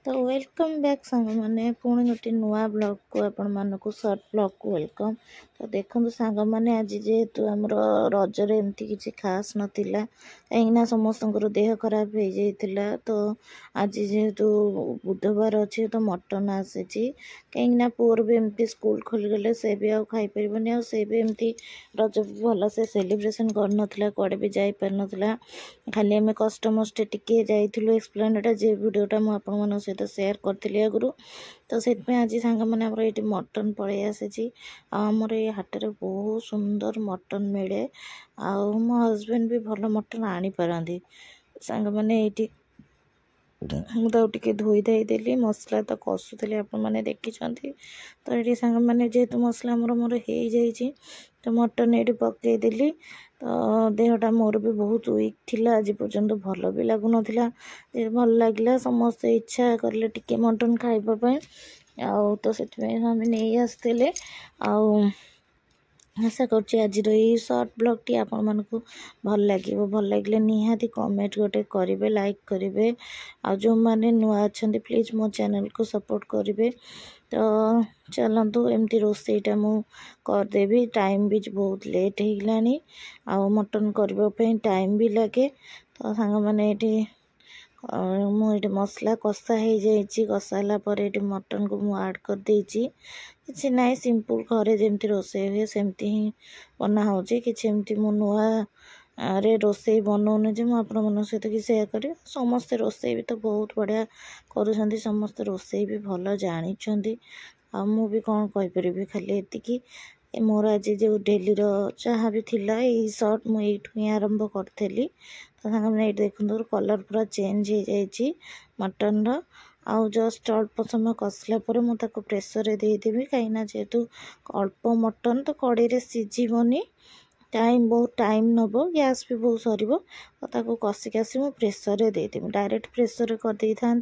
तो welcome back सांग मैंने पुणी गोटे नुआ ब्लॉग को आपण मानक सर्ट ब्लॉग को वेलकम। तो देखो सांग मैंने आज जेहेतु आमर रजरे एमती किसी खास नाला कहीं समस्त देह खराब हो जाता। तो आज जेहेतु बुधवार अच्छे तो मटन आसी कहीं पुअर भी एमती स्कूल खोलीगले से भी आउ खाई पारबनी से भी एमती रज भल से सेलिब्रेशन करनथिला कुआडे भी जाई पार नथिला। खाली आम कष्टमष्टे टिके जाइलु एक्सप्लेनेटा जे वीडियोटा मु आपण मन सहित सेयार करथिली आगुरु। तो से आज सांग मैंने आमर ये मटन पलि आसी आमर ये हाटर बहुत सुंदर मटन मिले आउ मो हजबैंड भी भल मटन आनी पारंती। सांग मैंने ये मुझे धोई धाई देली मसला तो कसुली आपने देखी। तो ये सांग मैंने जेहेतु मसला मोर मोर हो जाइए तो मटन ये पकईदेली। तो देहटा मोर भी बहुत वीक थिला आज पर्यंत भल भी लगुन भल लगे समस्ते इच्छा कले टिके मटन खाइबापी आउ तो से नहीं आसते आउ आशा करछि आज सर्ट ब्लॉग टी आपण मानकु भल लागिवो। भल लगे निहाती कमेंट गोटे करेंगे लाइक करेंगे आ जो माने नुआ अच्छा प्लीज मो चैनल को सपोर्ट करेंगे। तो चलतु एमती रोसईटा मु करदेवी टाइम भी बहुत लेट होगलानी आउ मटन करने टाइम भी लगे। तो सांग मैंने ये मुझे मसला कषा हो जाइए कषाला ये मटन को मु ऐड कर देछि। किसी ना सिंपल घरे जमी रोसे हुए सेमती ही बना हो कि मु नुआ रे रोसे बनाऊनी जे मुझे सहित कि सेयार कर समस्ते रोसे भी तो बहुत बढ़िया कर समस्ते रोसे भी भल जानी आ मु भी कौन कहीपरि खाली एतिकी मोर आज जो डेली जहाँ भी थिला ये सर्ट मुझे ही आरंभ करी। तो सांग मैंने ये देखो कलर पूरा चेंज हो जाइए मटन आउ जस्ट अल्प समय कसला मुझे प्रेसर देदेवी कहीं जेहेतु अल्प मटन तो कड़े सीझबनी टाइम बहुत टाइम नब गैस भी बहुत सर तो कषिक आसी मुझे प्रेसर देदेवी डायरेक्ट प्रेसर कर दे था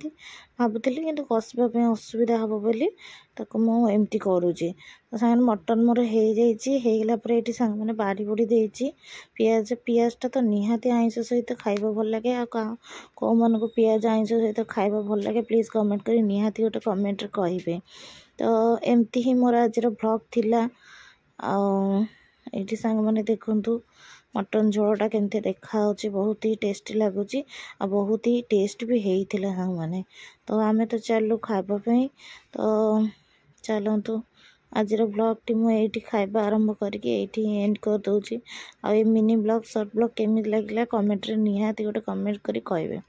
भावुली कि कषापी असुविधा हम बोली मुझे करुँची। तो सांग मटन मोर हो जाइए ये सांग मैंने बाड़ी बुड़ी देती पियाज पियाजटा तो निहाती आइंष सहित खाइबा भल लगे आ कौ मन को पियाज आइंष सहित खाइबा भल लगे प्लीज कमेंट कर निहाती गोटे कमेंट कहे। तो एमती ही मोर आज ब्लॉग थिला ये सांग मैंने देखु मटन झोलटा केमती देखा बहुत ही टेस्टी लगुच आ बहुत ही टेस्ट भी होता सांग मैंने। तो आमे तो चलू खाइबापी तो चलतु आज ब्लॉग टी मुझे खाइबा आरंभ करके एंड कर दूची आ मिनी ब्लॉग सर्ट ब्लॉग केमी लगे कमेंट रे निहाती गोटे कमेंट करी कहबे।